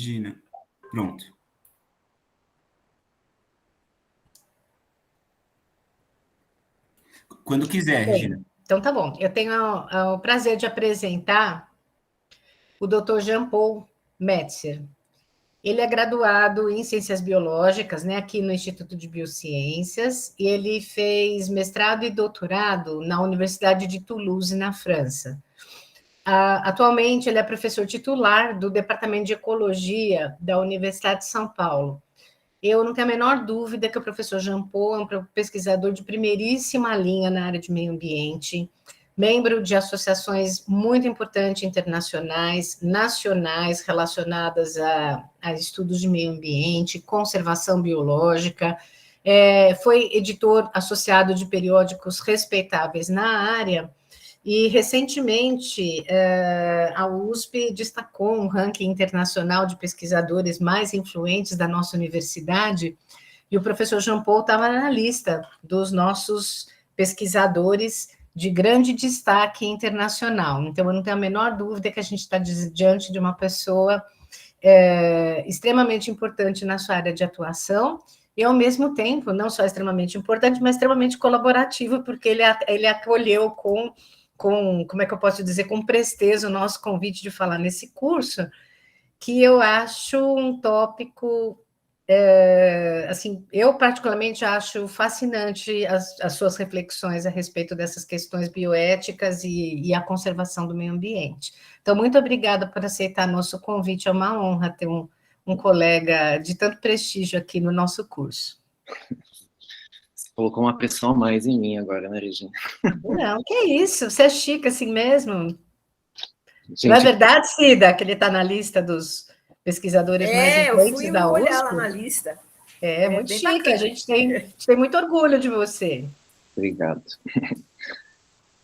Regina. Pronto. Quando quiser, Regina. Então, tá bom. Eu tenho o prazer de apresentar o Dr. Jean-Paul Metzer. Ele é graduado em Ciências Biológicas, né, aqui no Instituto de Biociências, e ele fez mestrado e doutorado na Universidade de Toulouse, na França. Atualmente, ele é professor titular do Departamento de Ecologia da Universidade de São Paulo. Eu não tenho a menor dúvida que o professor Jean-Paul é um pesquisador de primeiríssima linha na área de meio ambiente, membro de associações muito importantes internacionais, nacionais, relacionadas a estudos de meio ambiente, conservação biológica, foi editor associado de periódicos respeitáveis na área, e, recentemente, a USP destacou um ranking internacional de pesquisadores mais influentes da nossa universidade, e o professor Jean Paul estava na lista dos nossos pesquisadores de grande destaque internacional. Então, eu não tenho a menor dúvida que a gente está diante de uma pessoa extremamente importante na sua área de atuação, e, ao mesmo tempo, não só extremamente importante, mas extremamente colaborativo, porque ele acolheu com, como é que eu posso dizer, com presteza o nosso convite de falar nesse curso, que eu acho um tópico, assim, eu particularmente acho fascinante as suas reflexões a respeito dessas questões bioéticas e a conservação do meio ambiente. Então, muito obrigada por aceitar nosso convite, é uma honra ter um colega de tanto prestígio aqui no nosso curso. Você colocou uma pressão a mais em mim agora, né, Regina? Não, que isso, você é chique assim mesmo. Gente, não é verdade, Cida, que ele está na lista dos pesquisadores mais influentes da USP? Eu fui olhar lá na lista. Muito chique, bacana. a gente tem muito orgulho de você. Obrigado.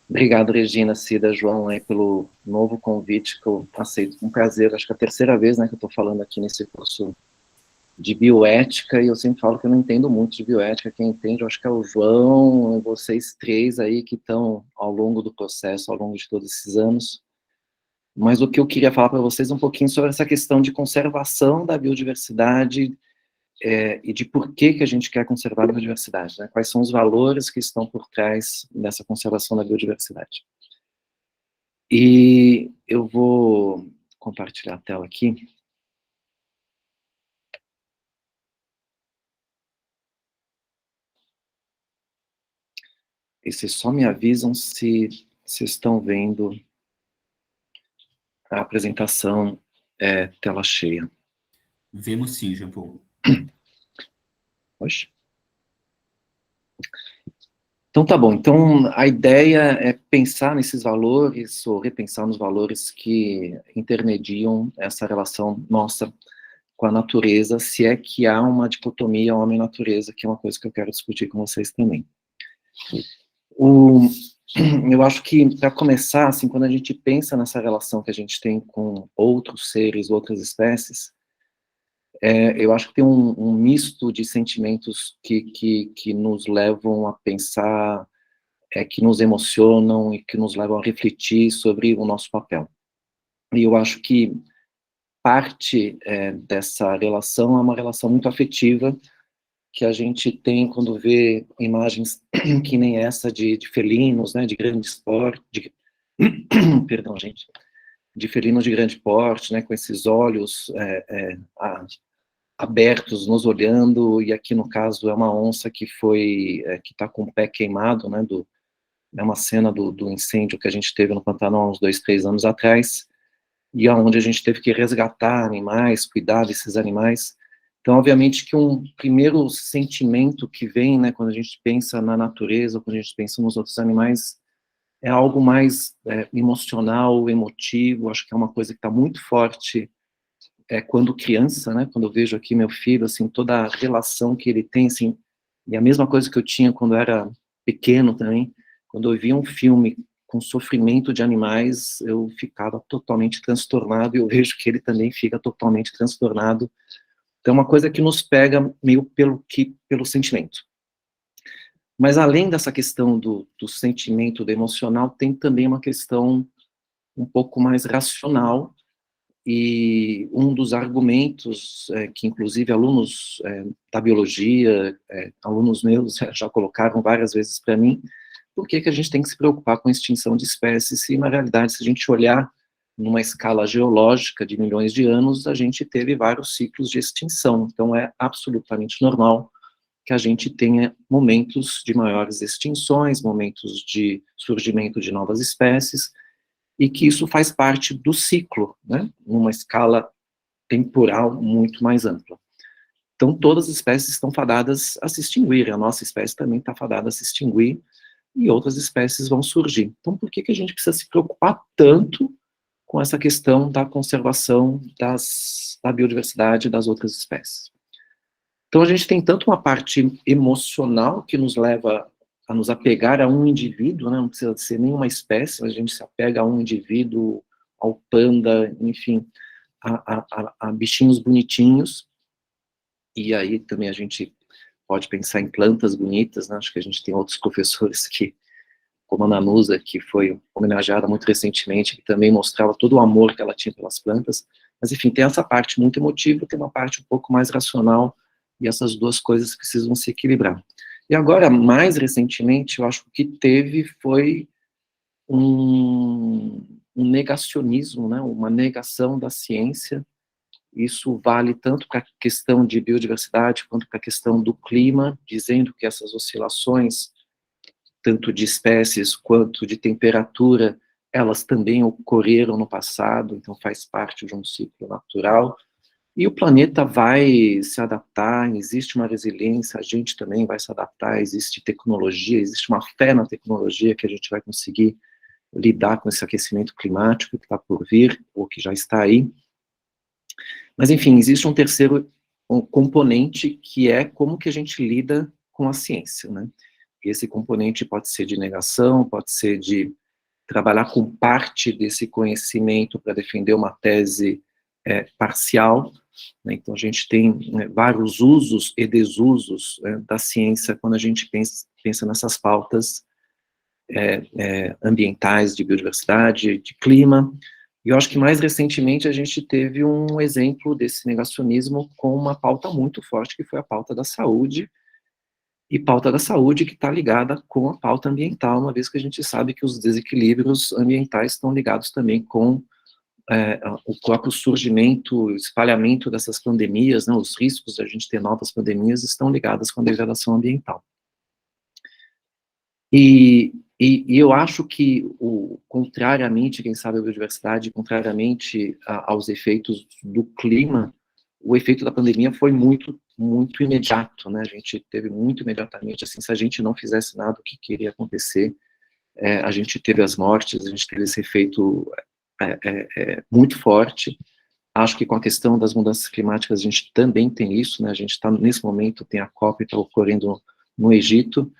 Obrigado, Regina, Cida, João, aí, pelo novo convite que eu aceito com prazer. Acho que é a terceira vez, né, que eu estou falando aqui nesse curso de bioética, e eu sempre falo que eu não entendo muito de bioética. Quem entende, eu acho que é o João, vocês três aí que estão ao longo do processo, ao longo de todos esses anos. Mas o que eu queria falar para vocês é um pouquinho sobre essa questão de conservação da biodiversidade, e de por que a gente quer conservar a biodiversidade, né? Quais são os valores que estão por trás dessa conservação da biodiversidade. E eu vou compartilhar a tela aqui. E vocês só me avisam se vocês estão vendo a apresentação tela cheia. Vemos sim, Jean Paul. Oxe. Então tá bom, então a ideia é pensar nesses valores, ou repensar nos valores que intermediam essa relação nossa com a natureza, se é que há uma dicotomia homem-natureza, que é uma coisa que eu quero discutir com vocês também. Eu acho que, para começar, assim, quando a gente pensa nessa relação que a gente tem com outros seres, outras espécies, eu acho que tem um misto de sentimentos que nos levam a pensar, que nos emocionam e que nos levam a refletir sobre o nosso papel. E eu acho que parte dessa relação é uma relação muito afetiva, que a gente tem quando vê imagens que nem essa de felinos, né, de grande porte, perdão, gente, de felinos de grande porte, né, com esses olhos abertos, nos olhando, e aqui no caso é uma onça que está com o pé queimado, né, é uma cena do incêndio que a gente teve no Pantanal há uns 2, 3 anos atrás, e onde a gente teve que resgatar animais, cuidar desses animais. Então, obviamente que um primeiro sentimento que vem, né, quando a gente pensa na natureza, quando a gente pensa nos outros animais, é algo mais emocional, emotivo. Acho que é uma coisa que está muito forte quando criança, né, quando eu vejo aqui meu filho, assim, toda a relação que ele tem, assim, e a mesma coisa que eu tinha quando eu era pequeno também, quando eu via um filme com sofrimento de animais, eu ficava totalmente transtornado, e eu vejo que ele também fica totalmente transtornado. Então, é uma coisa que nos pega meio pelo sentimento. Mas, além dessa questão do sentimento, do emocional, tem também uma questão um pouco mais racional, e um dos argumentos que, inclusive, alunos da biologia, alunos meus já colocaram várias vezes para mim, por que a gente tem que se preocupar com a extinção de espécies, se, na realidade, se a gente olhar numa escala geológica de milhões de anos, a gente teve vários ciclos de extinção. Então, é absolutamente normal que a gente tenha momentos de maiores extinções, momentos de surgimento de novas espécies, e que isso faz parte do ciclo, né, numa escala temporal muito mais ampla. Então, todas as espécies estão fadadas a se extinguir, a nossa espécie também está fadada a se extinguir, e outras espécies vão surgir. Então, por que a gente precisa se preocupar tanto com essa questão da conservação da biodiversidade das outras espécies? Então, a gente tem tanto uma parte emocional que nos leva a nos apegar a um indivíduo, né? Não precisa ser nenhuma espécie, mas a gente se apega a um indivíduo, ao panda, enfim, a bichinhos bonitinhos, e aí também a gente pode pensar em plantas bonitas, né? Acho que a gente tem outros professores que, como a Nanusa, que foi homenageada muito recentemente, que também mostrava todo o amor que ela tinha pelas plantas, mas enfim, tem essa parte muito emotiva, tem uma parte um pouco mais racional, e essas duas coisas precisam se equilibrar. E agora, mais recentemente, eu acho que o que teve foi um negacionismo, né, uma negação da ciência. Isso vale tanto para a questão de biodiversidade, quanto para a questão do clima, dizendo que essas oscilações, tanto de espécies quanto de temperatura, elas também ocorreram no passado, então faz parte de um ciclo natural. E o planeta vai se adaptar, existe uma resiliência, a gente também vai se adaptar, existe tecnologia, existe uma fé na tecnologia que a gente vai conseguir lidar com esse aquecimento climático que está por vir, ou que já está aí. Mas, enfim, existe um terceiro componente, que é como que a gente lida com a ciência, né? E esse componente pode ser de negação, pode ser de trabalhar com parte desse conhecimento para defender uma tese parcial, né? Então a gente tem, né, vários usos e desusos da ciência quando a gente pensa nessas pautas ambientais, de biodiversidade, de clima. E eu acho que mais recentemente a gente teve um exemplo desse negacionismo com uma pauta muito forte, que foi a pauta da saúde, e pauta da saúde que está ligada com a pauta ambiental, uma vez que a gente sabe que os desequilíbrios ambientais estão ligados também com o próprio surgimento, o espalhamento dessas pandemias, né, os riscos de a gente ter novas pandemias estão ligados com a degradação ambiental. E eu acho que, contrariamente, quem sabe, à biodiversidade, contrariamente aos efeitos do clima, o efeito da pandemia foi muito, muito imediato, né, a gente teve muito imediatamente, assim, se a gente não fizesse nada, o que queria acontecer, a gente teve as mortes, a gente teve esse efeito muito forte. Acho que com a questão das mudanças climáticas a gente também tem isso, né, a gente está, nesse momento, tem a COP, está ocorrendo no Egito,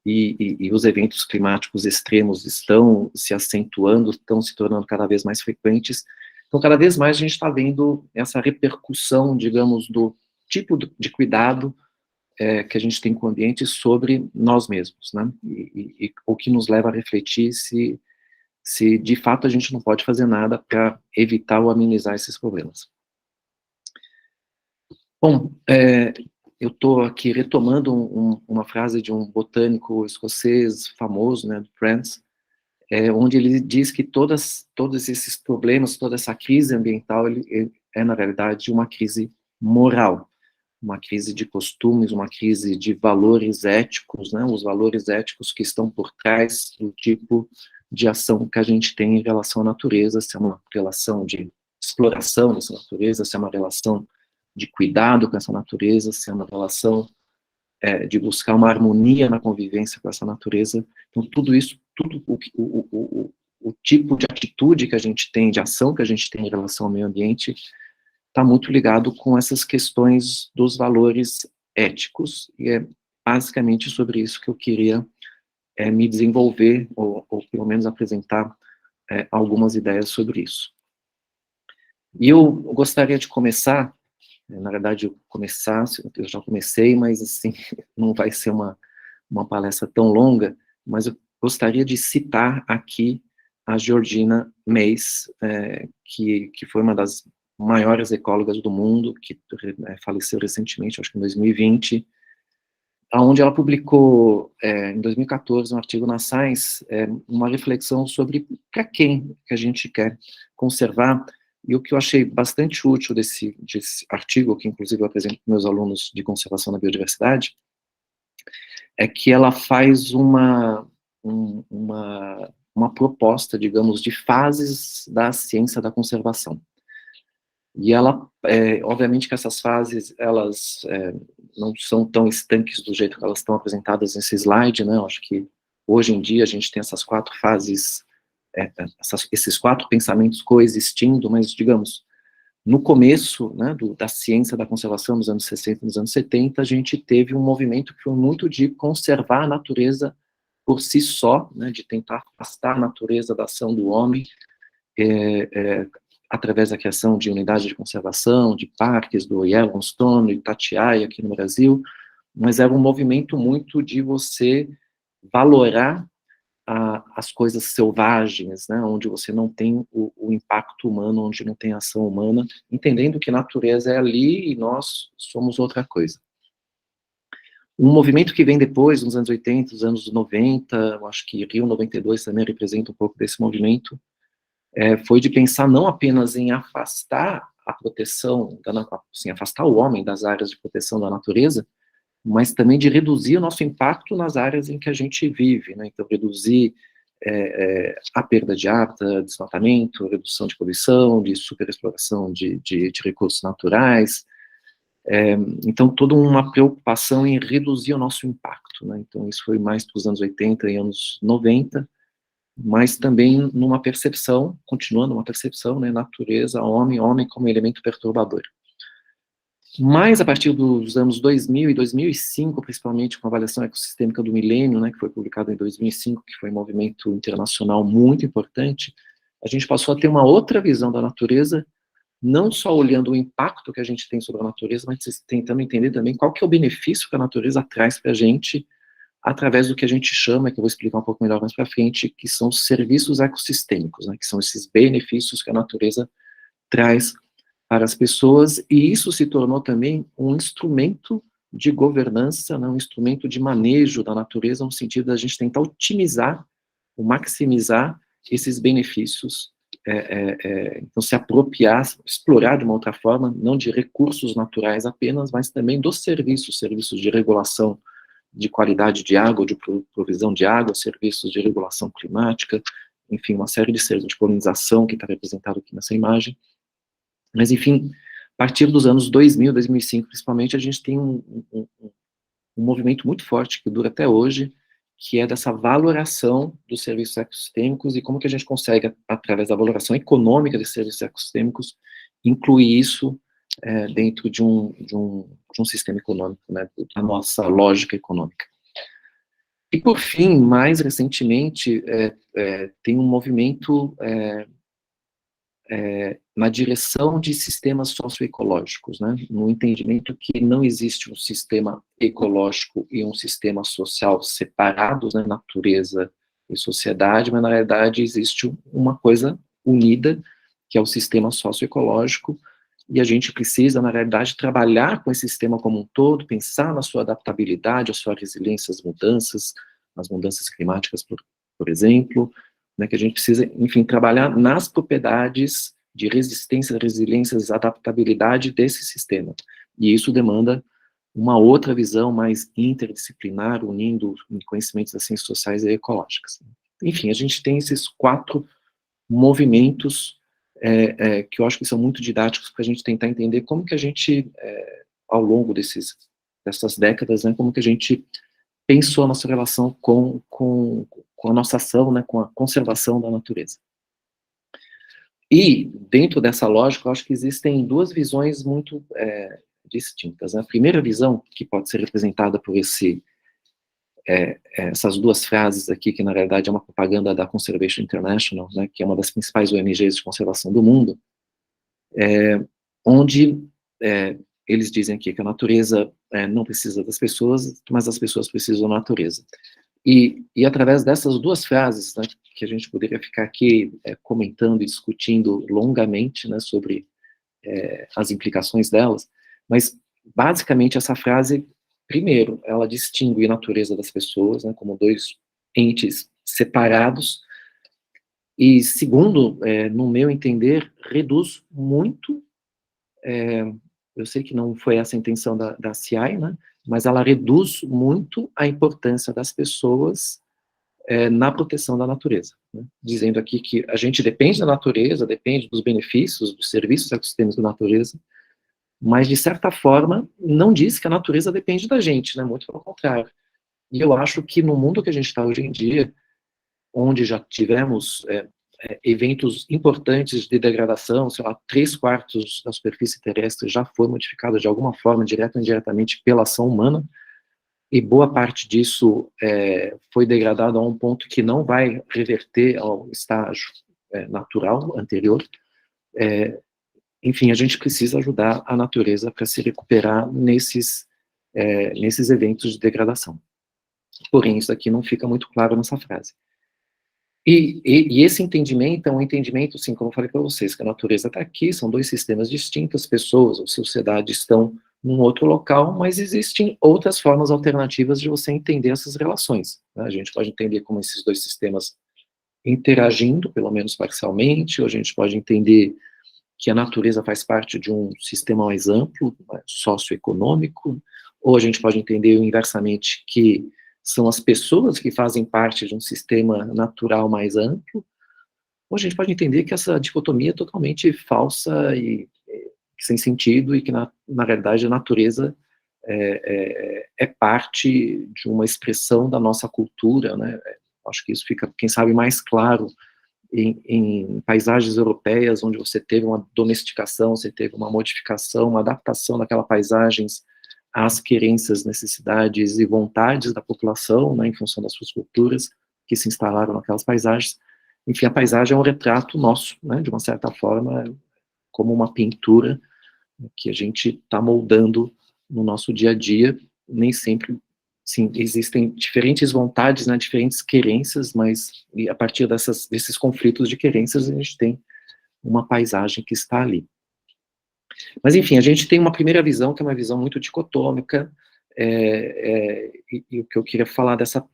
e os eventos climáticos extremos estão se acentuando, estão se tornando cada vez mais frequentes. Então, cada vez mais a gente está vendo essa repercussão, digamos, do tipo de cuidado que a gente tem com o ambiente sobre nós mesmos, né? E o que nos leva a refletir se de fato a gente não pode fazer nada para evitar ou amenizar esses problemas. Bom, eu estou aqui retomando uma frase de um botânico escocês famoso, né, do Friends, onde ele diz que todos esses problemas, toda essa crise ambiental, ele é, na realidade, uma crise moral, uma crise de costumes, uma crise de valores éticos, né, os valores éticos que estão por trás do tipo de ação que a gente tem em relação à natureza, se é uma relação de exploração dessa natureza, se é uma relação de cuidado com essa natureza, se é uma relação de buscar uma harmonia na convivência com essa natureza. Então, tudo isso, tudo o tipo de atitude que a gente tem, de ação que a gente tem em relação ao meio ambiente, está muito ligado com essas questões dos valores éticos, e é basicamente sobre isso que eu queria me desenvolver, ou pelo menos apresentar algumas ideias sobre isso. E eu gostaria de começar, na verdade, eu já comecei, mas assim, não vai ser uma palestra tão longa, mas eu gostaria de citar aqui a Georgina Mays, que foi uma das maiores ecólogas do mundo, que faleceu recentemente, acho que em 2020, onde ela publicou, em 2014, um artigo na Science, uma reflexão sobre para quem que a gente quer conservar. E o que eu achei bastante útil desse artigo, que inclusive eu apresento para meus alunos de conservação da biodiversidade, é que ela faz uma proposta, digamos, de fases da ciência da conservação. E ela, obviamente que essas fases, elas não são tão estanques do jeito que elas estão apresentadas nesse slide, né? Eu acho que hoje em dia a gente tem essas 4 fases, esses 4 pensamentos coexistindo, mas, digamos, no começo, né, da ciência da conservação, nos anos 60 e nos anos 70, a gente teve um movimento que foi muito de conservar a natureza por si só, né, de tentar afastar a natureza da ação do homem, através da criação de unidades de conservação, de parques, do Yellowstone, de Itatiaia, aqui no Brasil, mas era um movimento muito de você valorar as coisas selvagens, né, onde você não tem o impacto humano, onde não tem ação humana, entendendo que a natureza é ali e nós somos outra coisa. Um movimento que vem depois, nos anos 80, nos anos 90, eu acho que Rio 92 também representa um pouco desse movimento, foi de pensar não apenas em afastar a proteção, assim, afastar o homem das áreas de proteção da natureza, mas também de reduzir o nosso impacto nas áreas em que a gente vive, né? Então, reduzir a perda de hábitat, desmatamento, redução de poluição, de superexploração de recursos naturais. Então, toda uma preocupação em reduzir o nosso impacto, né? Então, isso foi mais para os anos 80 e anos 90, mas também numa percepção, continuando uma percepção, né, natureza, homem como elemento perturbador. Mas a partir dos anos 2000 e 2005, principalmente com a avaliação ecossistêmica do milênio, né, que foi publicado em 2005, que foi um movimento internacional muito importante, a gente passou a ter uma outra visão da natureza, não só olhando o impacto que a gente tem sobre a natureza, mas tentando entender também qual que é o benefício que a natureza traz para a gente, através do que a gente chama, que eu vou explicar um pouco melhor mais para frente, que são os serviços ecossistêmicos, né, que são esses benefícios que a natureza traz para as pessoas, e isso se tornou também um instrumento de governança, né, um instrumento de manejo da natureza, no sentido da gente tentar otimizar, ou maximizar esses benefícios, então se apropriar, explorar de uma outra forma, não de recursos naturais apenas, mas também dos serviços de regulação de qualidade de água, de provisão de água, serviços de regulação climática, enfim, uma série de serviços de polinização que está representado aqui nessa imagem. Mas, enfim, a partir dos anos 2000, 2005, principalmente, a gente tem um movimento muito forte, que dura até hoje, que é dessa valoração dos serviços ecossistêmicos e como que a gente consegue, através da valoração econômica desses serviços ecossistêmicos, incluir isso dentro de um sistema econômico, né, da nossa lógica econômica. E, por fim, mais recentemente, tem um movimento na direção de sistemas socioecológicos, né, no entendimento que não existe um sistema ecológico e um sistema social separados, né, natureza e sociedade, mas, na verdade, existe uma coisa unida, que é o sistema socioecológico, e a gente precisa, na realidade, trabalhar com esse sistema como um todo, pensar na sua adaptabilidade, a sua resiliência às mudanças climáticas, por exemplo, né, que a gente precisa, enfim, trabalhar nas propriedades de resistência, resiliência, adaptabilidade desse sistema. E isso demanda uma outra visão mais interdisciplinar, unindo conhecimentos das ciências sociais e ecológicas. Enfim, a gente tem esses 4 movimentos que eu acho que são muito didáticos para a gente tentar entender como que a gente, ao longo dessas décadas, né, como que a gente pensou a nossa relação com a nossa ação, né, com a conservação da natureza. E, dentro dessa lógica, eu acho que existem 2 visões muito distintas. Né? A primeira visão, que pode ser representada por essas 2 frases aqui, que na realidade é uma propaganda da Conservation International, né, que é uma das principais ONGs de conservação do mundo, onde eles dizem aqui que a natureza não precisa das pessoas, mas as pessoas precisam da natureza. E através dessas 2 frases, né, que a gente poderia ficar aqui comentando e discutindo longamente, né, sobre as implicações delas, mas, basicamente, essa frase, primeiro, ela distingue a natureza das pessoas, né, como dois entes separados, e, segundo, no meu entender, reduz muito, eu sei que não foi essa a intenção da CI, né, mas ela reduz muito a importância das pessoas na proteção da natureza, né? Dizendo aqui que a gente depende da natureza, depende dos benefícios, dos serviços ecossistêmicos da natureza, mas, de certa forma, não diz que a natureza depende da gente, né? Muito pelo contrário. E eu acho que no mundo que a gente está hoje em dia, onde já tivemos eventos importantes de degradação, sei lá, 3/4 da superfície terrestre já foi modificada de alguma forma, direta ou indiretamente, pela ação humana, e boa parte disso foi degradado a um ponto que não vai reverter ao estágio natural anterior. Enfim, a gente precisa ajudar a natureza para se recuperar nesses eventos de degradação. Porém, isso aqui não fica muito claro nessa frase. E esse entendimento é um entendimento, sim, como eu falei para vocês, que a natureza está aqui, são dois sistemas distintos, pessoas ou sociedade estão num outro local, mas existem outras formas alternativas de você entender essas relações, né? A gente pode entender como esses dois sistemas interagindo, pelo menos parcialmente, ou a gente pode entender que a natureza faz parte de um sistema mais amplo, socioeconômico, ou a gente pode entender inversamente que são as pessoas que fazem parte de um sistema natural mais amplo, ou a gente pode entender que essa dicotomia é totalmente falsa e sem sentido, e que, na realidade, a natureza é parte de uma expressão da nossa cultura, né? Acho que isso fica, quem sabe, mais claro em paisagens europeias, onde você teve uma domesticação, você teve uma modificação, uma adaptação daquelas paisagens às querências, necessidades e vontades da população, né, em função das suas culturas, que se instalaram naquelas paisagens. Enfim, a paisagem é um retrato nosso, né, de uma certa forma, como uma pintura que a gente está moldando no nosso dia a dia. Nem sempre, sim, existem diferentes vontades, né, diferentes querências, mas a partir desses conflitos de querências, a gente tem uma paisagem que está ali. Mas, enfim, a gente tem uma primeira visão, que é uma visão muito dicotômica, e o que eu queria falar dessa...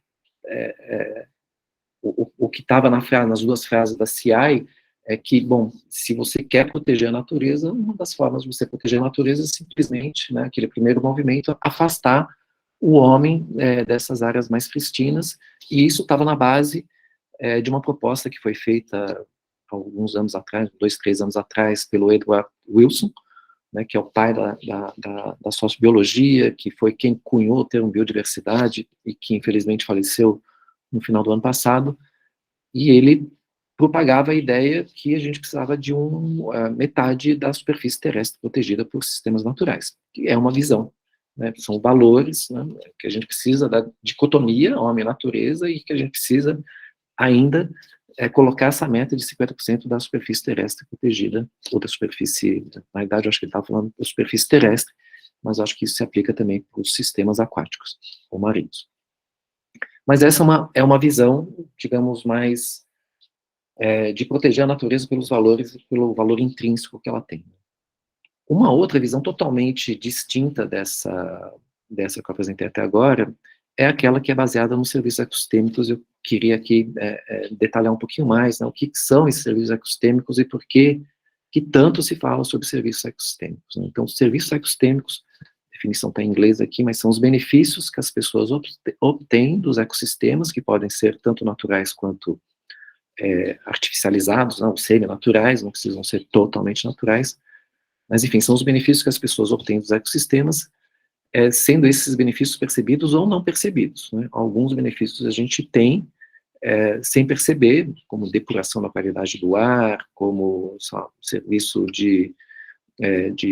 o que estava nas duas frases da CI é que, bom, se você quer proteger a natureza, uma das formas de você proteger a natureza é simplesmente, né, aquele primeiro movimento, afastar o homem dessas áreas mais pristinas, e isso estava na base de uma proposta que foi feita alguns anos atrás, 2, 3 anos atrás, pelo Edward Wilson, né, que é o pai da sociobiologia, que foi quem cunhou o termo biodiversidade, e que infelizmente faleceu no final do ano passado, e ele propagava a ideia que a gente precisava de metade da superfície terrestre protegida por sistemas naturais, que é uma visão, né, são valores, né, que a gente precisa da dicotomia homem-natureza, e que a gente precisa ainda colocar essa meta de 50% da superfície terrestre protegida, ou da superfície, na verdade eu acho que ele estava falando da superfície terrestre, mas eu acho que isso se aplica também para os sistemas aquáticos, ou marinhos. Mas essa é uma visão, digamos, mais de proteger a natureza pelos valores, pelo valor intrínseco que ela tem. Uma outra visão totalmente distinta dessa que eu apresentei até agora, é aquela que é baseada nos serviços ecossistêmicos. Eu queria aqui detalhar um pouquinho mais, né, o que são esses serviços ecossistêmicos e por que tanto se fala sobre serviços ecossistêmicos, né? Então, os serviços ecossistêmicos, a definição está em inglês aqui, mas são os benefícios que as pessoas obtêm dos ecossistemas, que podem ser tanto naturais quanto artificializados, não, semi-naturais, não precisam ser totalmente naturais, mas, enfim, são os benefícios que as pessoas obtêm dos ecossistemas, sendo esses benefícios percebidos ou não percebidos, né? Alguns benefícios a gente tem sem perceber, como depuração da qualidade do ar, como serviço de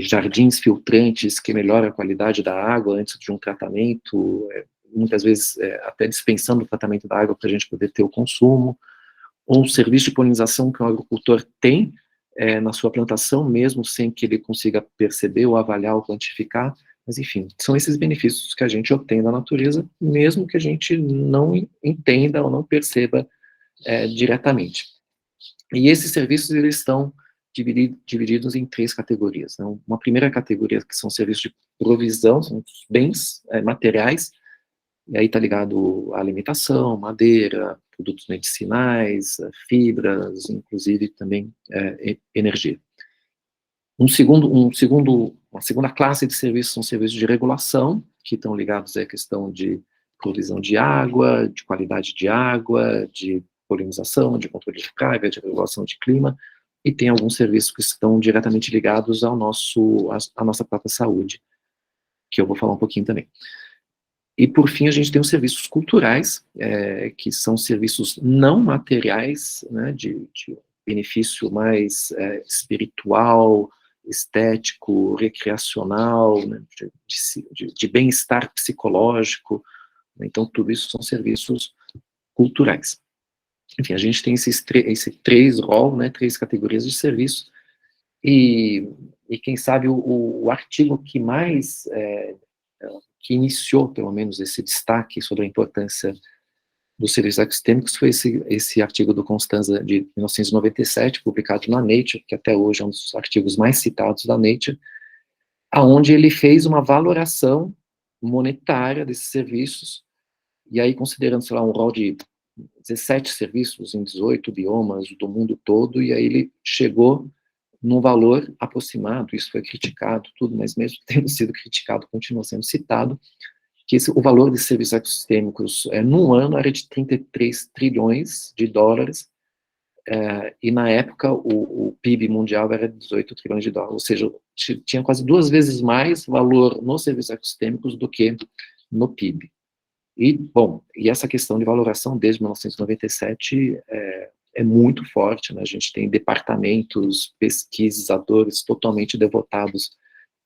jardins filtrantes que melhora a qualidade da água antes de um tratamento, muitas vezes até dispensando o tratamento da água para a gente poder ter o consumo, ou um serviço de polinização que o agricultor tem na sua plantação, mesmo sem que ele consiga perceber ou avaliar ou quantificar. Mas, enfim, são esses benefícios que a gente obtém da natureza, mesmo que a gente não entenda ou não perceba diretamente. E esses serviços, eles estão divididos em 3 categorias. Né? Uma primeira categoria, que são serviços de provisão, são bens materiais, e aí está ligado à alimentação, madeira, produtos medicinais, fibras, inclusive também energia. Uma segunda classe de serviços são serviços de regulação, que estão ligados à questão de provisão de água, de qualidade de água, de polinização, de controle de praga, de regulação de clima, e tem alguns serviços que estão diretamente ligados à nossa própria saúde, que eu vou falar um pouquinho também. E, por fim, a gente tem os serviços culturais, que são serviços não materiais, né, de benefício mais espiritual, estético, recreacional, né, de bem-estar psicológico. Então, tudo isso são serviços culturais. Enfim, a gente tem esse 3 rol, né, 3 categorias de serviço, e quem sabe o artigo que mais, que iniciou, pelo menos, esse destaque sobre a importância dos serviços ecossistêmicos foi esse artigo do Constanza, de 1997, publicado na Nature, que até hoje é um dos artigos mais citados da Nature, aonde ele fez uma valoração monetária desses serviços, e aí considerando, sei lá, um rol de 17 serviços em 18 biomas do mundo todo, e aí ele chegou num valor aproximado, isso foi criticado, tudo, mas mesmo tendo sido criticado, continua sendo citado, que o valor de serviços ecossistêmicos num ano era de 33 trilhões de dólares, e na época o PIB mundial era 18 trilhões de dólares, ou seja, tinha quase 2 vezes mais valor nos serviços ecossistêmicos do que no PIB. E, bom, e essa questão de valoração desde 1997 é muito forte, né? A gente tem departamentos, pesquisadores totalmente devotados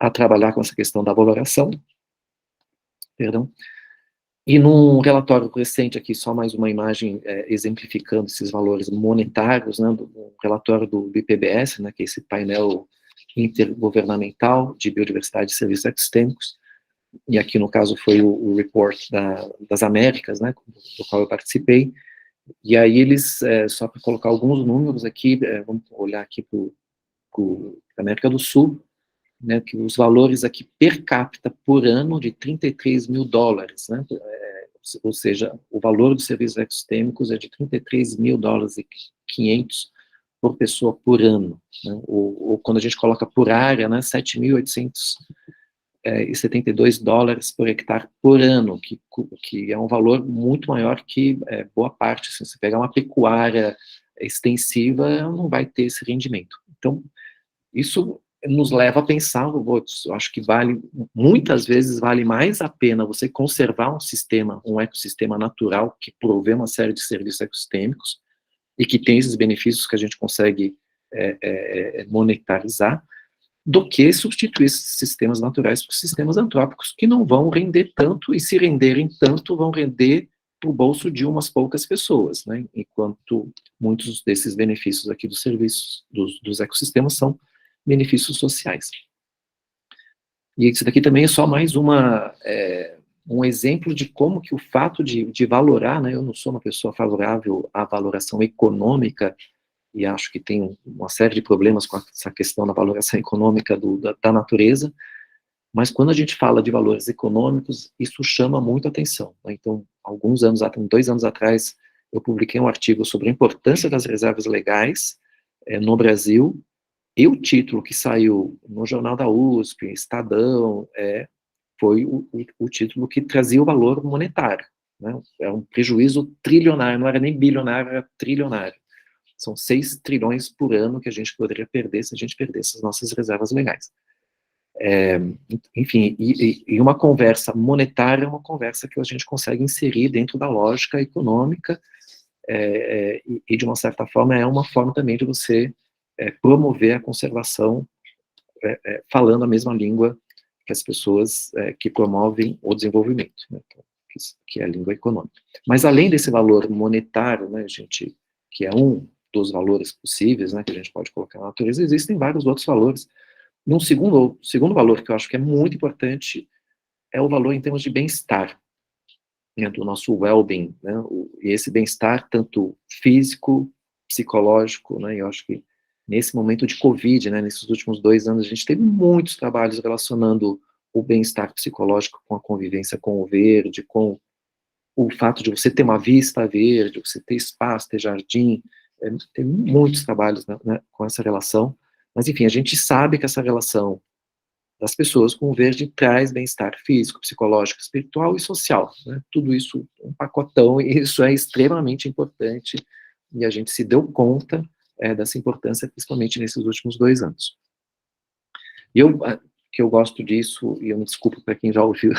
a trabalhar com essa questão da valoração. Perdão. E num relatório recente aqui, só mais uma imagem exemplificando esses valores monetários, né, do relatório do IPBES, né, que é esse painel intergovernamental de biodiversidade e serviços ecossistêmicos, e aqui no caso foi o report das Américas, né, do qual eu participei, e aí eles, só para colocar alguns números aqui, vamos olhar aqui para a América do Sul, né, que os valores aqui per capita por ano de 33 mil dólares, né, ou seja, o valor dos serviços ecossistêmicos é de 33 mil dólares e 500 por pessoa por ano, né, ou quando a gente coloca por área, né, 7.872 dólares por hectare por ano, que é um valor muito maior que boa parte, se você pegar uma pecuária extensiva, não vai ter esse rendimento. Então, isso nos leva a pensar, eu acho que muitas vezes vale mais a pena você conservar um ecossistema natural que provê uma série de serviços ecossistêmicos e que tem esses benefícios que a gente consegue monetarizar, do que substituir esses sistemas naturais por sistemas antrópicos que não vão render tanto, e se renderem tanto, vão render para o bolso de umas poucas pessoas, né? Enquanto muitos desses benefícios aqui dos serviços, dos ecossistemas, são benefícios sociais. E isso daqui também é só mais um exemplo de como que o fato de valorar, né, eu não sou uma pessoa favorável à valoração econômica, e acho que tem uma série de problemas com essa questão da valoração econômica da natureza, mas quando a gente fala de valores econômicos, isso chama muito atenção, né? Então, 2 anos atrás, eu publiquei um artigo sobre a importância das reservas legais no Brasil, e o título que saiu no Jornal da USP, Estadão, foi o título que trazia o valor monetário, né? É um prejuízo trilionário, não era nem bilionário, era trilionário. São 6 trilhões por ano que a gente poderia perder se a gente perdesse as nossas reservas legais. Enfim, e uma conversa monetária é uma conversa que a gente consegue inserir dentro da lógica econômica, e de uma certa forma é uma forma também de você promover a conservação, falando a mesma língua que as pessoas que promovem o desenvolvimento, né, que é a língua econômica. Mas além desse valor monetário, né, gente, que é um dos valores possíveis, né, que a gente pode colocar na natureza, existem vários outros valores. Um segundo valor que eu acho que é muito importante é o valor em termos de bem-estar. né, do nosso well-being, né, e esse bem-estar tanto físico, psicológico, né, e eu acho que nesse momento de Covid, né, nesses últimos 2 anos, a gente teve muitos trabalhos relacionando o bem-estar psicológico com a convivência com o verde, com o fato de você ter uma vista verde, você ter espaço, ter jardim, tem muitos trabalhos, né, com essa relação, mas enfim, a gente sabe que essa relação das pessoas com o verde traz bem-estar físico, psicológico, espiritual e social, né? Tudo isso, um pacotão, e isso é extremamente importante, e a gente se deu conta dessa importância, principalmente nesses últimos 2 anos. E que eu gosto disso, e eu me desculpo para quem já ouviu,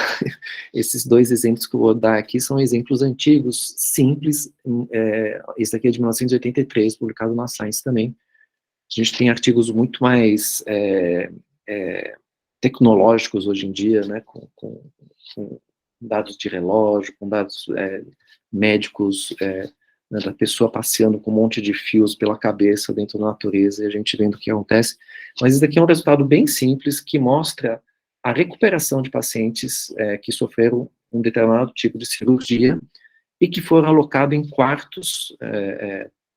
esses 2 exemplos que eu vou dar aqui são exemplos antigos, simples, esse aqui é de 1983, publicado na Science também. A gente tem artigos muito mais tecnológicos hoje em dia, né, com dados de relógio, com dados médicos, né, da pessoa passeando com um monte de fios pela cabeça dentro da natureza, e a gente vendo o que acontece. Mas isso daqui é um resultado bem simples, que mostra a recuperação de pacientes que sofreram um determinado tipo de cirurgia, e que foram alocados em quartos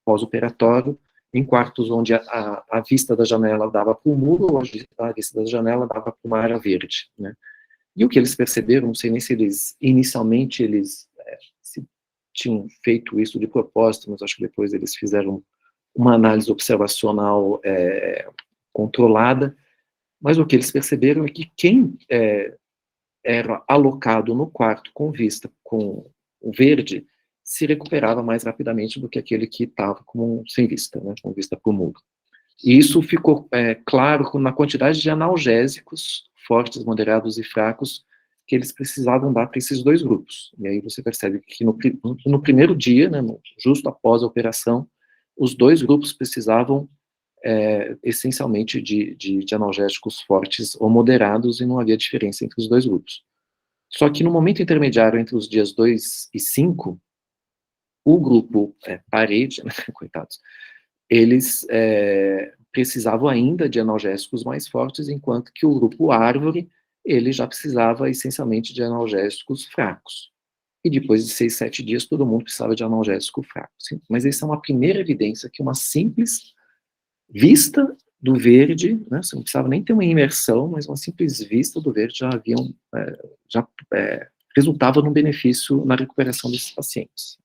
pós-operatório, em quartos onde a vista da janela dava para o muro, ou a vista da janela dava para uma área verde, né? E o que eles perceberam, não sei nem se eles, inicialmente, se tinham feito isso de propósito, mas acho que depois eles fizeram uma análise observacional controlada, mas o que eles perceberam é que quem era alocado no quarto com vista com o verde, se recuperava mais rapidamente do que aquele que estava sem vista, né, com vista para o muro. E isso ficou claro na quantidade de analgésicos, fortes, moderados e fracos, que eles precisavam dar para esses 2 grupos. E aí você percebe que no primeiro dia, né, justo após a operação, os 2 grupos precisavam essencialmente de analgésicos fortes ou moderados, e não havia diferença entre os 2 grupos. Só que no momento intermediário, entre os dias 2 e 5, o grupo parede, né, coitados, eles precisavam ainda de analgésicos mais fortes, enquanto que o grupo árvore, ele já precisava essencialmente de analgésicos fracos. E depois de 6, 7 dias, todo mundo precisava de analgésico fraco. Sim? Mas essa é uma primeira evidência que uma simples vista do verde, né, você não precisava nem ter uma imersão, mas uma simples vista do verde já resultava num benefício na recuperação desses pacientes.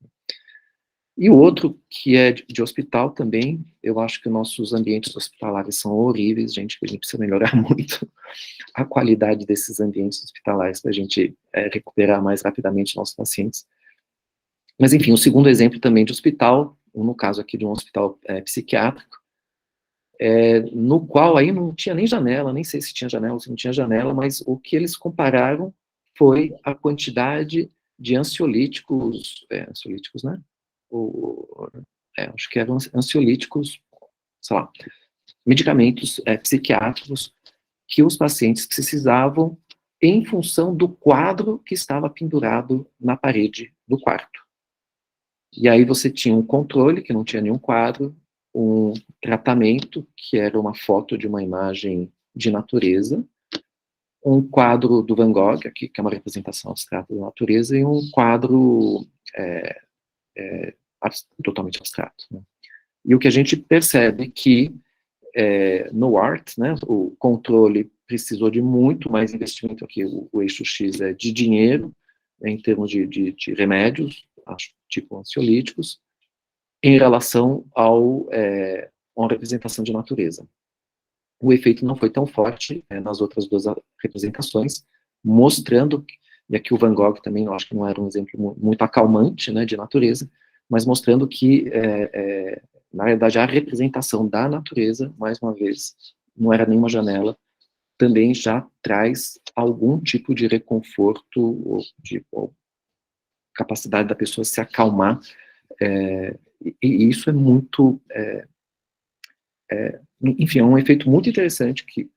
E o outro, que é de hospital também, eu acho que nossos ambientes hospitalares são horríveis, a gente precisa melhorar muito a qualidade desses ambientes hospitalares para a gente recuperar mais rapidamente nossos pacientes. Mas, enfim, o segundo exemplo também de hospital, no caso aqui de um hospital psiquiátrico, no qual aí não tinha nem janela, nem sei se tinha janela ou se não tinha janela, mas o que eles compararam foi a quantidade de ansiolíticos, né? Acho que eram ansiolíticos, sei lá, medicamentos psiquiátricos que os pacientes precisavam em função do quadro que estava pendurado na parede do quarto. E aí você tinha um controle, que não tinha nenhum quadro, um tratamento, que era uma foto de uma imagem de natureza, um quadro do Van Gogh, aqui, que é uma representação abstrata da natureza, e um quadro totalmente abstrato. Né? E o que a gente percebe é que no ART, né, o controle precisou de muito mais investimento aqui, o eixo X é de dinheiro, em termos de remédios, tipo ansiolíticos, em relação a uma representação de natureza. O efeito não foi tão forte nas outras 2 representações, mostrando, e aqui o Van Gogh também, eu acho que não era um exemplo muito acalmante, né, de natureza, mas mostrando que, na verdade, a representação da natureza, mais uma vez, não era nenhuma janela, também já traz algum tipo de reconforto, ou capacidade da pessoa se acalmar, e isso é muito, enfim, é um efeito muito interessante que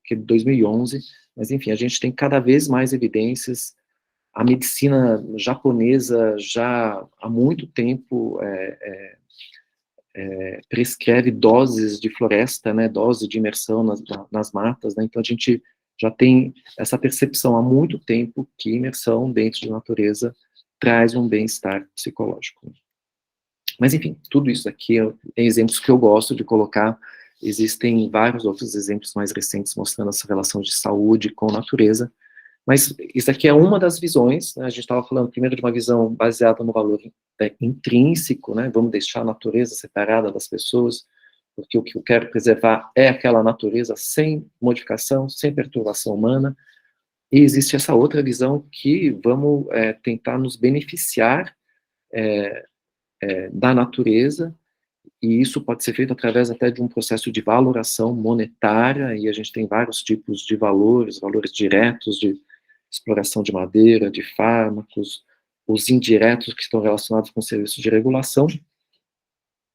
é de 2011, mas enfim, a gente tem cada vez mais evidências. A medicina japonesa já há muito tempo prescreve doses de floresta, né, dose de imersão nas matas, né, então a gente já tem essa percepção há muito tempo que imersão dentro de natureza traz um bem-estar psicológico. Mas, enfim, tudo isso aqui é exemplos que eu gosto de colocar. Existem vários outros exemplos mais recentes mostrando essa relação de saúde com natureza, mas isso aqui é uma das visões, né? A gente estava falando primeiro de uma visão baseada no valor intrínseco, né? Vamos deixar a natureza separada das pessoas, porque o que eu quero preservar é aquela natureza sem modificação, sem perturbação humana. E existe essa outra visão que vamos tentar nos beneficiar da natureza, e isso pode ser feito através até de um processo de valoração monetária, e a gente tem vários tipos de valores diretos de exploração de madeira, de fármacos, os indiretos que estão relacionados com serviços de regulação,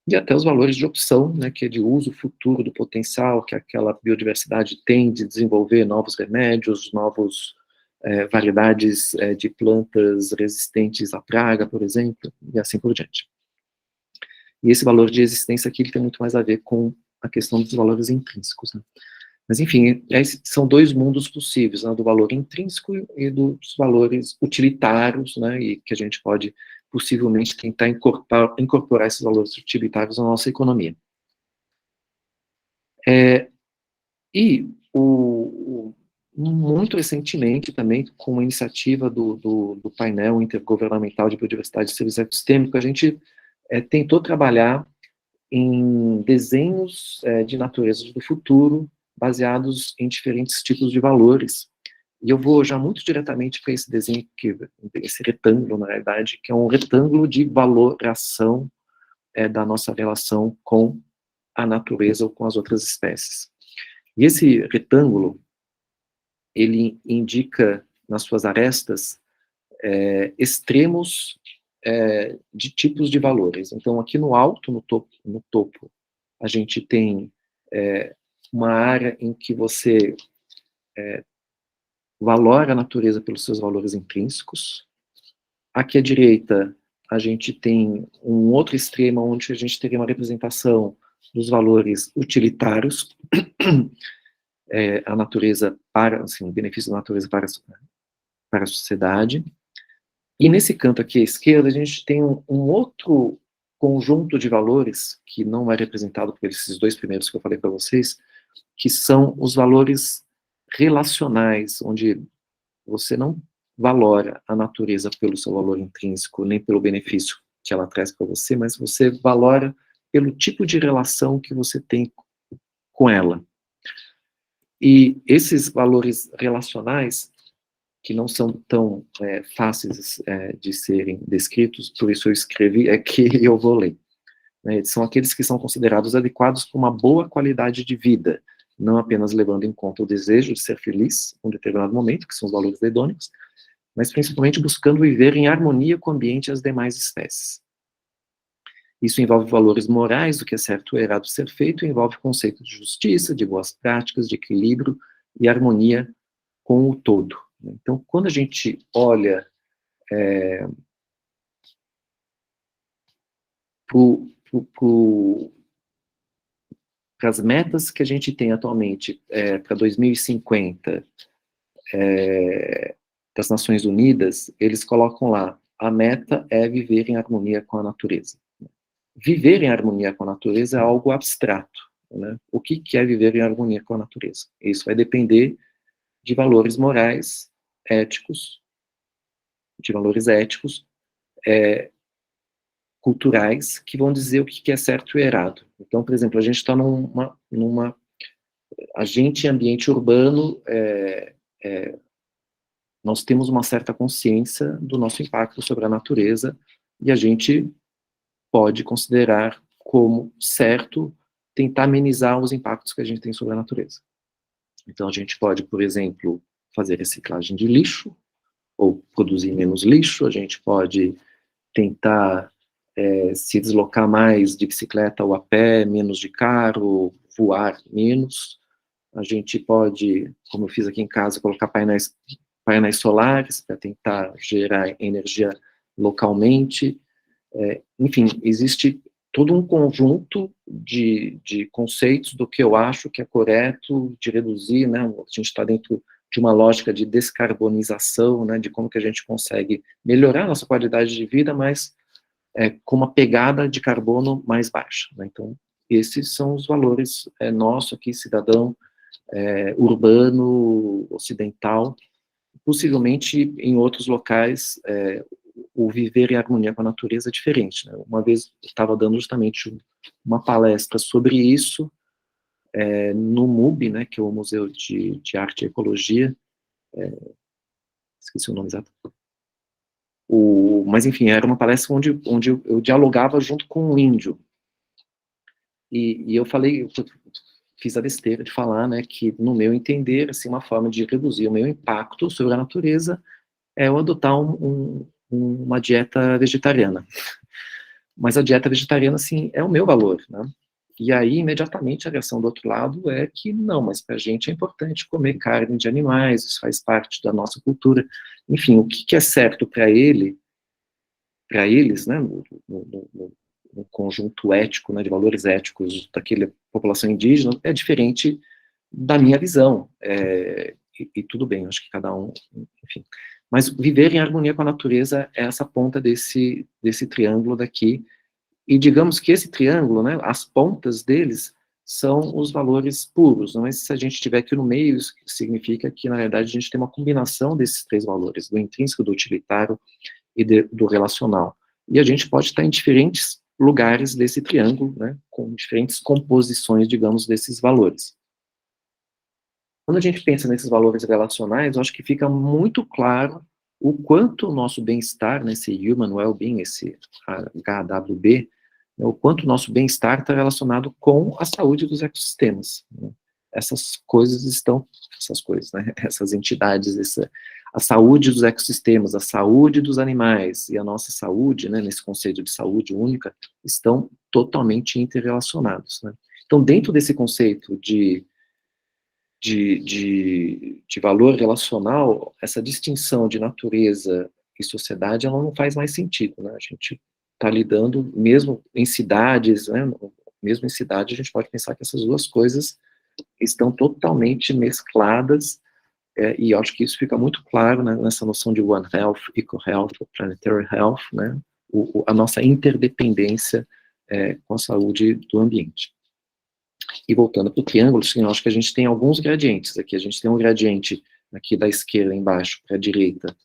e até os valores de opção, né, que é de uso futuro do potencial que aquela biodiversidade tem de desenvolver novos remédios, novos variedades de plantas resistentes à praga, por exemplo, e assim por diante. E esse valor de existência aqui ele tem muito mais a ver com a questão dos valores intrínsecos, né? Mas, enfim, são dois mundos possíveis, né, do valor intrínseco e dos valores utilitários, né, e que a gente pode, possivelmente, tentar incorporar esses valores utilitários na nossa economia. Muito recentemente, também, com uma iniciativa do painel intergovernamental de biodiversidade e serviço ecossistêmico, a gente tentou trabalhar em desenhos de natureza do futuro, baseados em diferentes tipos de valores. E eu vou já muito diretamente para esse desenho, esse retângulo, na realidade, que é um retângulo de valoração da nossa relação com a natureza ou com as outras espécies. E esse retângulo, ele indica nas suas arestas extremos de tipos de valores. Então, aqui no alto, no topo, a gente tem uma área em que você valora a natureza pelos seus valores intrínsecos. Aqui à direita, a gente tem um outro extremo, onde a gente teria uma representação dos valores utilitários, a natureza o benefício da natureza para a sociedade. E nesse canto aqui à esquerda, a gente tem um outro conjunto de valores, que não é representado por esses dois primeiros que eu falei para vocês, que são os valores relacionais, onde você não valora a natureza pelo seu valor intrínseco, nem pelo benefício que ela traz para você, mas você valora pelo tipo de relação que você tem com ela. E esses valores relacionais, que não são tão fáceis de serem descritos, por isso eu escrevi aqui e eu vou ler. São aqueles que são considerados adequados para uma boa qualidade de vida, não apenas levando em conta o desejo de ser feliz em um determinado momento, que são os valores hedônicos, mas principalmente buscando viver em harmonia com o ambiente e as demais espécies. Isso envolve valores morais do que é certo ou errado ser feito, e envolve conceito de justiça, de boas práticas, de equilíbrio e harmonia com o todo. Então, quando a gente olha para as metas que a gente tem atualmente para 2050 das Nações Unidas, eles colocam lá, a meta é viver em harmonia com a natureza. Viver em harmonia com a natureza é algo abstrato, né? O que é viver em harmonia com a natureza? Isso vai depender de valores morais, éticos, de valores éticos, culturais, que vão dizer o que é certo e errado. Então, por exemplo, a gente está a gente em ambiente urbano, nós temos uma certa consciência do nosso impacto sobre a natureza, e a gente pode considerar como certo tentar amenizar os impactos que a gente tem sobre a natureza. Então, a gente pode, por exemplo, fazer reciclagem de lixo, ou produzir menos lixo, a gente pode tentar se deslocar mais de bicicleta ou a pé, menos de carro, voar menos. A gente pode, como eu fiz aqui em casa, colocar painéis solares para tentar gerar energia localmente. Enfim, existe todo um conjunto de conceitos do que eu acho que é correto de reduzir, né? A gente está dentro de uma lógica de descarbonização, né, de como que a gente consegue melhorar a nossa qualidade de vida, mas com uma pegada de carbono mais baixa, né? Então, esses são os valores nosso aqui, cidadão, urbano, ocidental. Possivelmente, em outros locais, o viver em harmonia com a natureza é diferente, né? Uma vez eu estava dando justamente uma palestra sobre isso, no MUB, né, que é o Museu de Arte e Ecologia, esqueci o nome exato, mas enfim, era uma palestra onde eu dialogava junto com um índio, e eu falei, eu fiz a besteira de falar, né, que no meu entender, assim, uma forma de reduzir o meu impacto sobre a natureza é eu adotar uma dieta vegetariana. Mas a dieta vegetariana, assim, é o meu valor, né? E aí, imediatamente, a reação do outro lado é que não, mas para a gente é importante comer carne de animais, isso faz parte da nossa cultura. Enfim, o que é certo para eles, né, no conjunto ético, né, de valores éticos daquela população indígena, é diferente da minha visão. E tudo bem, acho que cada um, enfim. Mas viver em harmonia com a natureza é essa ponta desse triângulo daqui. E digamos que esse triângulo, né, as pontas deles são os valores puros, mas se a gente estiver aqui no meio, isso significa que, na verdade, a gente tem uma combinação desses três valores, do intrínseco, do utilitário e do relacional. E a gente pode estar em diferentes lugares desse triângulo, né, com diferentes composições, digamos, desses valores. Quando a gente pensa nesses valores relacionais, eu acho que fica muito claro o quanto o nosso bem-estar, né, esse Human Well-Being, esse HWB, o quanto o nosso bem-estar está relacionado com a saúde dos ecossistemas. Né? Essas coisas, né, essas entidades, a saúde dos ecossistemas, a saúde dos animais e a nossa saúde, né, nesse conceito de saúde única, estão totalmente interrelacionados. Né? Então, dentro desse conceito de valor relacional, essa distinção de natureza e sociedade, ela não faz mais sentido, né? A gente está lidando, mesmo em cidades, né? Mesmo em cidade, a gente pode pensar que essas duas coisas estão totalmente mescladas, e eu acho que isso fica muito claro, né, nessa noção de One Health, Eco Health, Planetary Health, né? A nossa interdependência com a saúde do ambiente. E voltando para o triângulo, sim, eu acho que a gente tem alguns gradientes aqui. A gente tem um gradiente aqui da esquerda embaixo para a direita,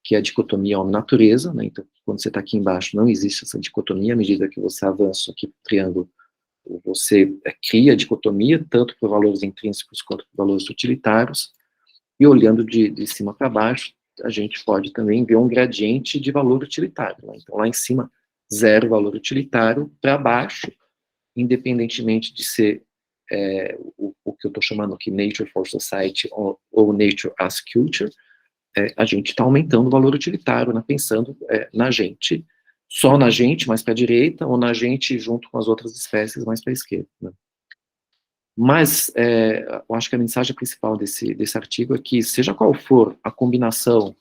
que é a dicotomia homem-natureza, né? Então, quando você está aqui embaixo, não existe essa dicotomia. À medida que você avança aqui para o triângulo, você cria a dicotomia, tanto por valores intrínsecos quanto por valores utilitários. E olhando de cima para baixo, a gente pode também ver um gradiente de valor utilitário. Né? Então, lá em cima, zero valor utilitário, para baixo, independentemente de ser o que eu estou chamando aqui Nature for Society ou Nature as Culture, a gente está aumentando o valor utilitário, né, pensando na gente, só na gente, mais para a direita, ou na gente junto com as outras espécies, mais para a esquerda. Né. Mas eu acho que a mensagem principal desse artigo é que, seja qual for a combinação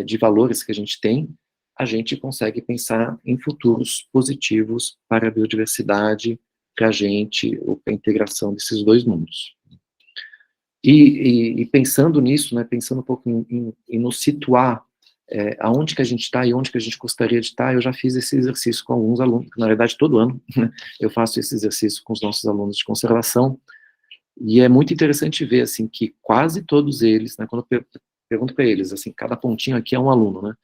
de valores que a gente consegue pensar em futuros positivos para a biodiversidade, para a gente, ou para a integração desses dois mundos. E pensando nisso, né, pensando um pouco em nos situar aonde que a gente está e onde que a gente gostaria de estar, eu já fiz esse exercício com alguns alunos, na verdade todo ano, né, eu faço esse exercício com os nossos alunos de conservação, e é muito interessante ver, assim, que quase todos eles, né, quando eu pergunto para eles, assim, cada pontinho aqui é um aluno, né,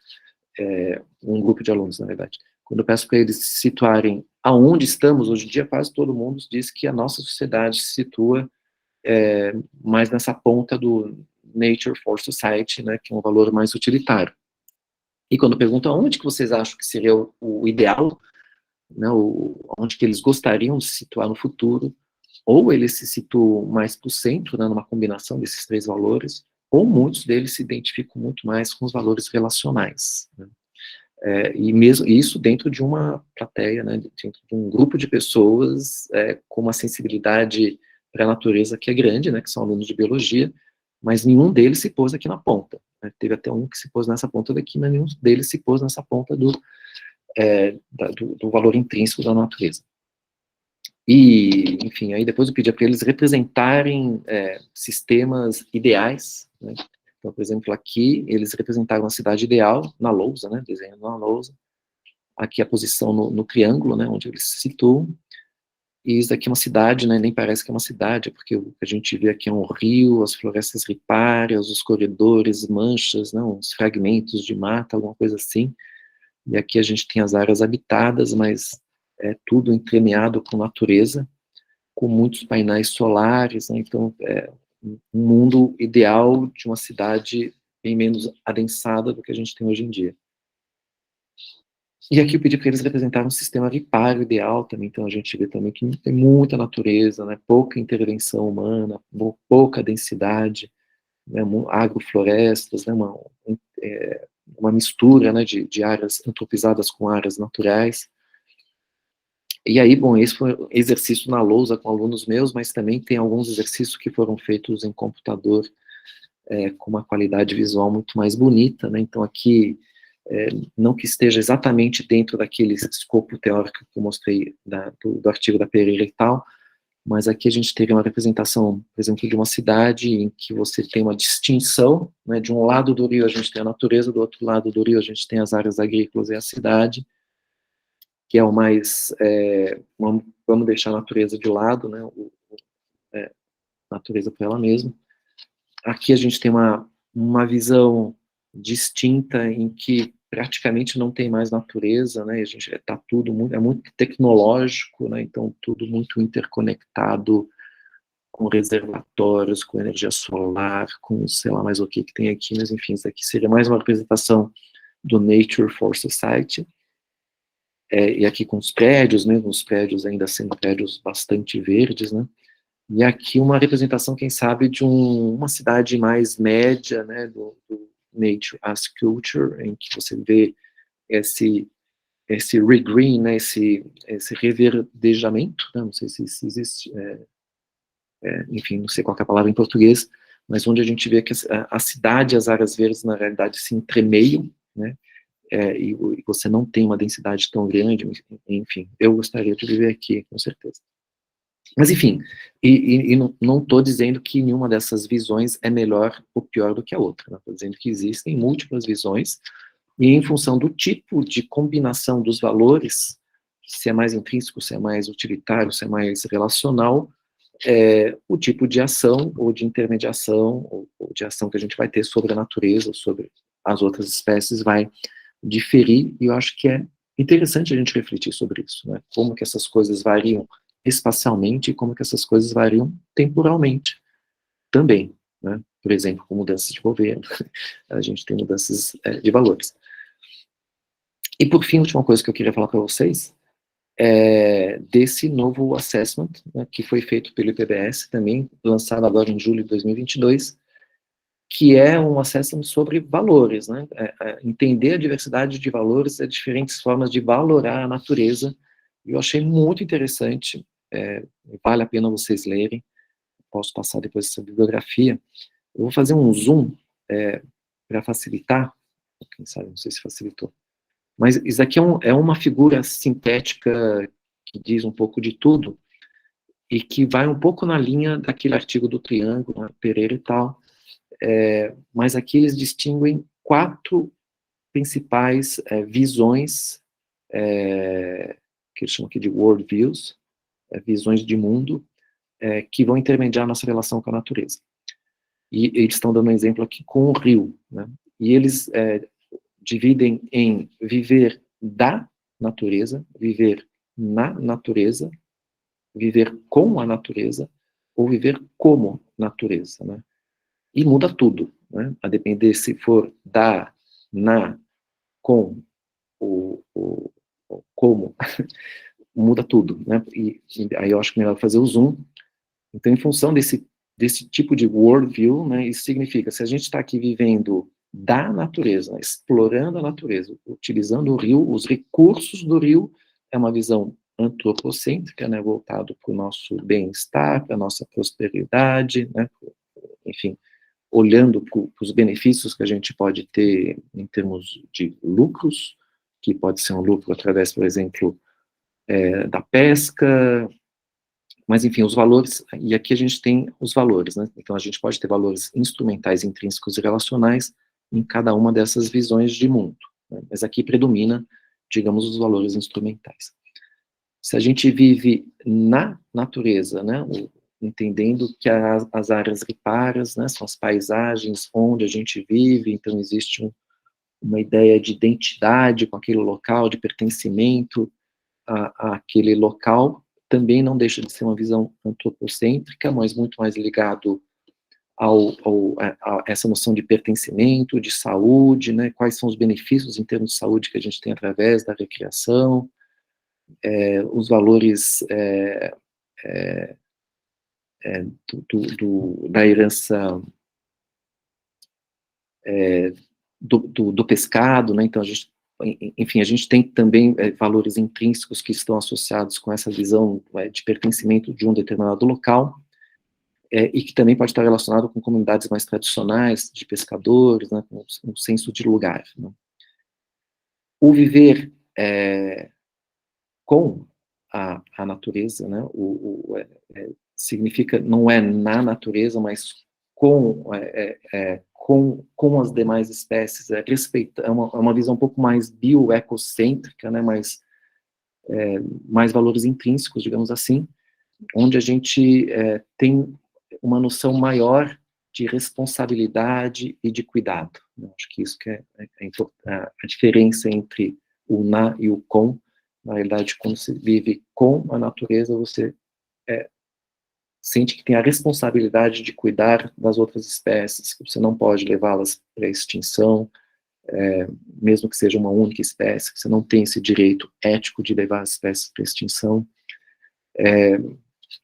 um grupo de alunos, na verdade. Quando eu peço para eles se situarem aonde estamos, hoje em dia quase todo mundo diz que a nossa sociedade se situa mais nessa ponta do Nature for Society, né, que é um valor mais utilitário. E quando eu pergunto aonde que vocês acham que seria o ideal, né, onde que eles gostariam de se situar no futuro, ou eles se situam mais para o centro, né, numa combinação desses três valores, ou muitos deles se identificam muito mais com os valores relacionais. Né. E mesmo isso dentro de uma plateia, né, dentro de um grupo de pessoas com uma sensibilidade para a natureza que é grande, né, que são alunos de biologia, mas nenhum deles se pôs aqui na ponta. Né. Teve até um que se pôs nessa ponta daqui, mas nenhum deles se pôs nessa ponta do valor intrínseco da natureza. E, enfim, aí depois eu pedi para eles representarem sistemas ideais, né? Então, por exemplo, aqui eles representaram a cidade ideal na lousa, né? Desenhando na lousa. Aqui a posição no triângulo, né? Onde eles se situam. E isso aqui é uma cidade, né? Nem parece que é uma cidade, porque o que a gente vê aqui é um rio, as florestas ripárias, os corredores, manchas, né? Uns fragmentos de mata, alguma coisa assim. E aqui a gente tem as áreas habitadas, mas é tudo entremeado com natureza, com muitos painéis solares, né? Então, é um mundo ideal de uma cidade bem menos adensada do que a gente tem hoje em dia. E aqui eu pedi para eles representarem um sistema ripário ideal também, então a gente vê também que tem muita natureza, né? Pouca intervenção humana, pouca densidade, né? Agroflorestas, né? Uma mistura, né? de áreas antropizadas com áreas naturais. E aí, bom, esse foi um exercício na lousa com alunos meus, mas também tem alguns exercícios que foram feitos em computador com uma qualidade visual muito mais bonita, né? Então aqui, não que esteja exatamente dentro daquele escopo teórico que eu mostrei do artigo da Pereira e tal, mas aqui a gente teria uma representação, por exemplo, de uma cidade em que você tem uma distinção, né? De um lado do rio a gente tem a natureza, do outro lado do rio a gente tem as áreas agrícolas e a cidade, que é o mais, vamos deixar a natureza de lado, né, a natureza para ela mesma. Aqui a gente tem uma visão distinta em que praticamente não tem mais natureza, né, a gente está tudo muito tecnológico, né, então tudo muito interconectado com reservatórios, com energia solar, com sei lá mais o que tem aqui, mas enfim, isso aqui seria mais uma representação do Nature for Society. E aqui com os prédios, né, os prédios ainda sendo prédios bastante verdes, né, e aqui uma representação, quem sabe, de uma cidade mais média, né, do Nature as Culture, em que você vê esse regreen, né, esse reverdejamento, né, não sei se existe, enfim, não sei qual é a palavra em português, mas onde a gente vê que a cidade e as áreas verdes, na realidade, se entremeiam, né, e você não tem uma densidade tão grande, enfim, eu gostaria de viver aqui, com certeza. Mas, enfim, e não estou dizendo que nenhuma dessas visões é melhor ou pior do que a outra, estou dizendo que existem múltiplas visões, e em função do tipo de combinação dos valores, se é mais intrínseco, se é mais utilitário, se é mais relacional, o tipo de ação, ou de intermediação, ou de ação que a gente vai ter sobre a natureza, sobre as outras espécies, vai diferir, e eu acho que é interessante a gente refletir sobre isso, né? Como que essas coisas variam espacialmente e como que essas coisas variam temporalmente também, né? Por exemplo, com mudanças de governo, a gente tem mudanças de valores. E por fim, a última coisa que eu queria falar para vocês é desse novo assessment, né, que foi feito pelo IPBS também, lançado agora em julho de 2022, que é um assessment sobre valores, né? Entender a diversidade de valores, as diferentes formas de valorar a natureza. Eu achei muito interessante, vale a pena vocês lerem, posso passar depois essa bibliografia. Eu vou fazer um zoom para facilitar, quem sabe, não sei se facilitou, mas isso aqui é uma figura sintética que diz um pouco de tudo, e que vai um pouco na linha daquele artigo do triângulo, né, Pereira e tal, mas aqui eles distinguem 4 principais visões, que eles chamam aqui de worldviews, visões de mundo, que vão intermediar a nossa relação com a natureza. E eles estão dando um exemplo aqui com o rio, né? E eles dividem em viver da natureza, viver na natureza, viver com a natureza, ou viver como natureza, né? E muda tudo, né? A depender se for da, na, com, o como, muda tudo, né? E aí eu acho que é melhor fazer o zoom. Então, em função desse tipo de worldview, né, isso significa, se a gente está aqui vivendo da natureza, explorando a natureza, utilizando o rio, os recursos do rio, é uma visão antropocêntrica, né, voltado para o nosso bem-estar, para a nossa prosperidade, né, enfim, olhando para os benefícios que a gente pode ter em termos de lucros, que pode ser um lucro através, por exemplo, da pesca, Mas, enfim, os valores, e aqui a gente tem os valores, né? Então, a gente pode ter valores instrumentais, intrínsecos e relacionais em cada uma dessas visões de mundo, né? Mas aqui predomina, digamos, os valores instrumentais. Se a gente vive na natureza, né, entendendo que as áreas ripárias, né, são as paisagens onde a gente vive, então existe uma ideia de identidade com aquele local, de pertencimento àquele local, também não deixa de ser uma visão antropocêntrica, mas muito mais ligado a essa noção de pertencimento, de saúde, né, quais são os benefícios em termos de saúde que a gente tem através da recreação, os valores da herança do pescado, né? Então enfim, a gente tem também valores intrínsecos que estão associados com essa visão de pertencimento de um determinado local, e que também pode estar relacionado com comunidades mais tradicionais de pescadores, né? Com um senso de lugar, né? O viver com a natureza, né? Significa, não é na natureza, mas com as demais espécies, é uma visão um pouco mais bioecocêntrica, né? Mais valores intrínsecos, digamos assim, onde a gente tem uma noção maior de responsabilidade e de cuidado. Eu acho que isso que é a diferença entre o na e o com. Na realidade, quando você vive com a natureza, você sente que tem a responsabilidade de cuidar das outras espécies, que você não pode levá-las para a extinção, mesmo que seja uma única espécie, que você não tem esse direito ético de levar as espécies para a extinção.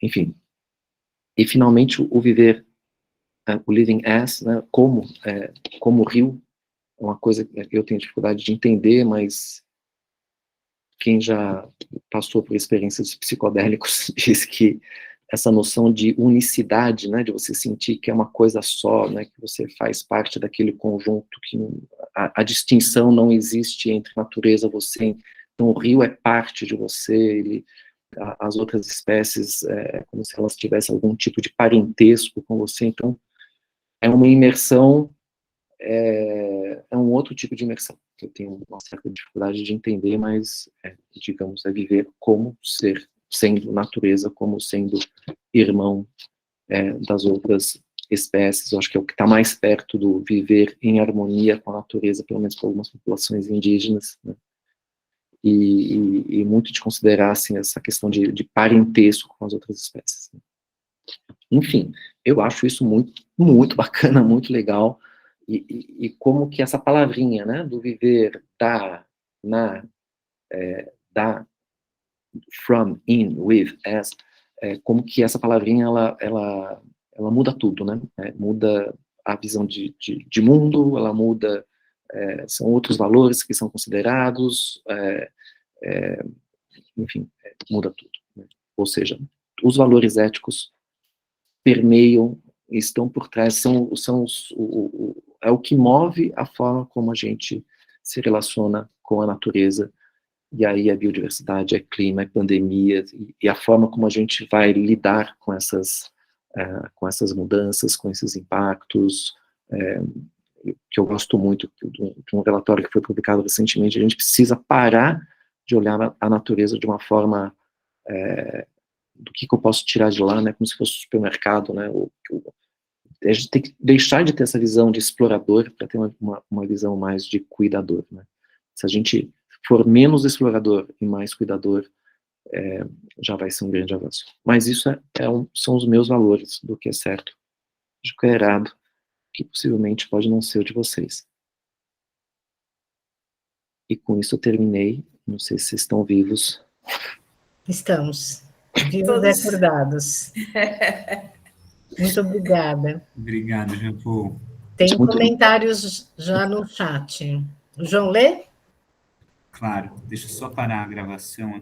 Enfim. E, finalmente, o viver, o living as, né, como rio, é uma coisa que eu tenho dificuldade de entender, mas quem já passou por experiências psicodélicos diz que essa noção de unicidade, né, de você sentir que é uma coisa só, né, que você faz parte daquele conjunto, que a distinção não existe entre natureza, você, então o rio é parte de você, as outras espécies, como se elas tivessem algum tipo de parentesco com você, então é uma imersão, é um outro tipo de imersão, que eu tenho uma certa dificuldade de entender, mas, digamos, é viver como ser, sendo natureza, como sendo irmão das outras espécies. Eu acho que é o que está mais perto do viver em harmonia com a natureza, pelo menos com algumas populações indígenas, né? E muito de considerar, assim, essa questão de parentesco com as outras espécies. Enfim, eu acho isso muito, muito bacana, muito legal, e como que essa palavrinha, né, do viver from, in, with, as, como que essa palavrinha, ela muda tudo, né, muda a visão de mundo, ela muda, são outros valores que são considerados, enfim, muda tudo, né? Ou seja, os valores éticos permeiam, estão por trás, é o que move a forma como a gente se relaciona com a natureza, e aí a biodiversidade, é clima, é pandemia, e a forma como a gente vai lidar com essas mudanças, com esses impactos, que eu gosto muito de um relatório que foi publicado recentemente. A gente precisa parar de olhar a natureza de uma forma, do que eu posso tirar de lá, né, como se fosse um supermercado, né, a gente tem que deixar de ter essa visão de explorador para ter uma visão mais de cuidador, né. Se a gente for menos explorador e mais cuidador, já vai ser um grande avanço. Mas isso são os meus valores do que é certo, do que é errado, que possivelmente pode não ser o de vocês. E com isso eu terminei. Não sei se vocês estão vivos. Estamos vivos e acordados. Muito obrigada. Obrigado, Jean Paul. Tem comentários já no chat. O João lê? Claro, deixa eu só parar a gravação aqui.